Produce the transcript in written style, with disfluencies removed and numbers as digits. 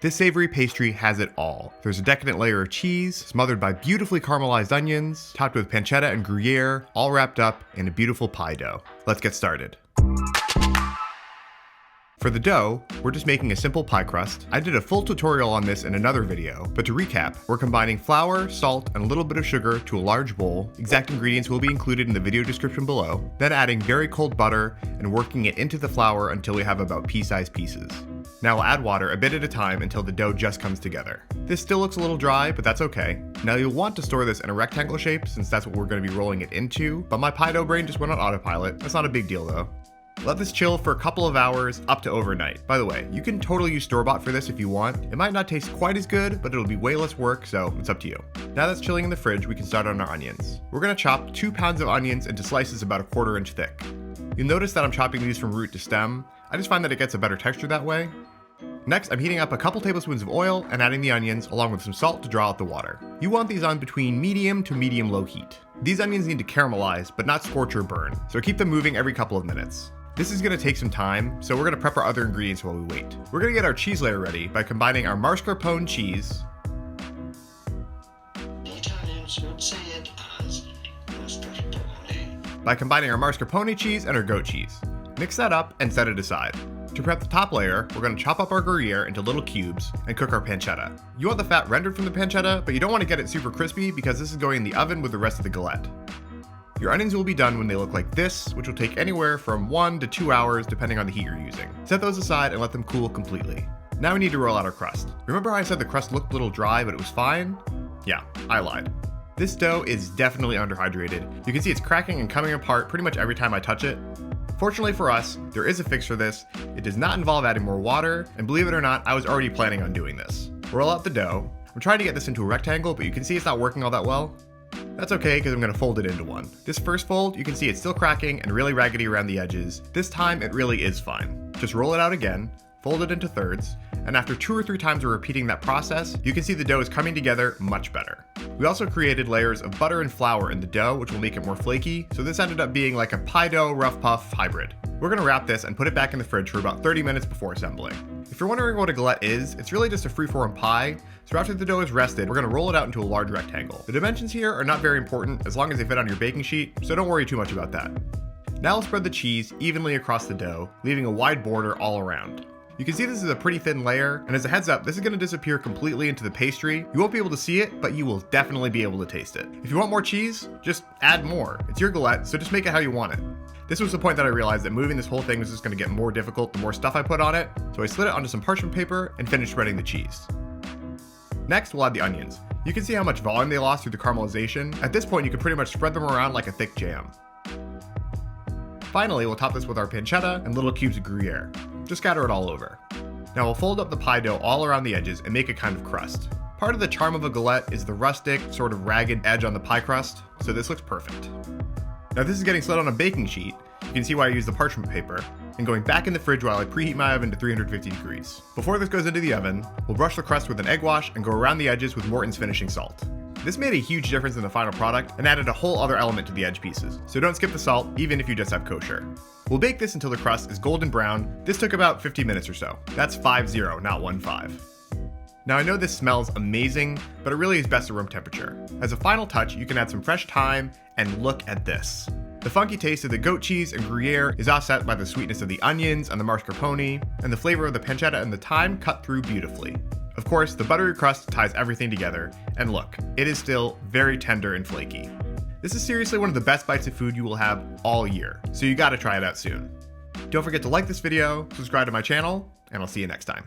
This savory pastry has it all. There's a decadent layer of cheese, smothered by beautifully caramelized onions, topped with pancetta and gruyere, all wrapped up in a beautiful pie dough. Let's get started. For the dough, we're just making a simple pie crust. I did a full tutorial on this in another video, but to recap, we're combining flour, salt, and a little bit of sugar to a large bowl. Exact ingredients will be included in the video description below. Then adding very cold butter and working it into the flour until we have about pea-sized pieces. Now we'll add water a bit at a time until the dough just comes together. This still looks a little dry, but that's okay. Now you'll want to store this in a rectangle shape since that's what we're going to be rolling it into, but my pie dough brain just went on autopilot. That's not a big deal though. Let this chill for a couple of hours up to overnight. By the way, you can totally use store-bought for this if you want. It might not taste quite as good, but it'll be way less work, so it's up to you. Now that's chilling in the fridge, we can start on our onions. We're gonna chop 2 pounds of onions into slices about 1/4 inch thick. You'll notice that I'm chopping these from root to stem. I just find that it gets a better texture that way. Next, I'm heating up a couple tablespoons of oil and adding the onions along with some salt to draw out the water. You want these on between medium to medium-low heat. These onions need to caramelize, but not scorch or burn, so keep them moving every couple of minutes. This is going to take some time, so we're going to prep our other ingredients while we wait. We're going to get our cheese layer ready by combining our mascarpone cheese. The Italians would say it as mascarpone. By combining our mascarpone cheese and our goat cheese. Mix that up and set it aside. To prep the top layer, we're going to chop up our gruyere into little cubes and cook our pancetta. You want the fat rendered from the pancetta, but you don't want to get it super crispy because this is going in the oven with the rest of the galette. Your onions will be done when they look like this, which will take anywhere from 1 to 2 hours depending on the heat you're using. Set those aside and let them cool completely. Now we need to roll out our crust. Remember how I said the crust looked a little dry, but it was fine? Yeah, I lied. This dough is definitely underhydrated. You can see it's cracking and coming apart pretty much every time I touch it. Fortunately for us, there is a fix for this. It does not involve adding more water, and believe it or not, I was already planning on doing this. Roll out the dough. I'm trying to get this into a rectangle, but you can see it's not working all that well. That's okay because I'm going to fold it into one. This first fold, you can see it's still cracking and really raggedy around the edges. This time, it really is fine. Just roll it out again, fold it into thirds, and after 2 or 3 times of repeating that process, you can see the dough is coming together much better. We also created layers of butter and flour in the dough, which will make it more flaky, so this ended up being like a pie dough rough puff hybrid. We're going to wrap this and put it back in the fridge for about 30 minutes before assembling. If you're wondering what a galette is, it's really just a free-form pie, so after the dough is rested, we're going to roll it out into a large rectangle. The dimensions here are not very important as long as they fit on your baking sheet, so don't worry too much about that. Now I'll spread the cheese evenly across the dough, leaving a wide border all around. You can see this is a pretty thin layer, and as a heads up, this is going to disappear completely into the pastry. You won't be able to see it, but you will definitely be able to taste it. If you want more cheese, just add more. It's your galette, so just make it how you want it. This was the point that I realized that moving this whole thing was just going to get more difficult the more stuff I put on it, so I slid it onto some parchment paper and finished spreading the cheese. Next, we'll add the onions. You can see how much volume they lost through the caramelization. At this point, you can pretty much spread them around like a thick jam. Finally, we'll top this with our pancetta and little cubes of gruyere. Just scatter it all over. Now we'll fold up the pie dough all around the edges and make a kind of crust. Part of the charm of a galette is the rustic, sort of ragged edge on the pie crust, so this looks perfect. Now this is getting slid on a baking sheet. You can see why I use the parchment paper, and going back in the fridge while I preheat my oven to 350 degrees. Before this goes into the oven, we'll brush the crust with an egg wash and go around the edges with Morton's finishing salt. This made a huge difference in the final product and added a whole other element to the edge pieces, so don't skip the salt even if you just have kosher. We'll bake this until the crust is golden brown. This took about 50 minutes or so. That's 5-0, not 1-5. Now I know this smells amazing, but it really is best at room temperature. As a final touch, you can add some fresh thyme and look at this. The funky taste of the goat cheese and gruyere is offset by the sweetness of the onions and the mascarpone, and the flavor of the pancetta and the thyme cut through beautifully. Of course, the buttery crust ties everything together, and look, it is still very tender and flaky. This is seriously one of the best bites of food you will have all year, so you gotta try it out soon. Don't forget to like this video, subscribe to my channel, and I'll see you next time.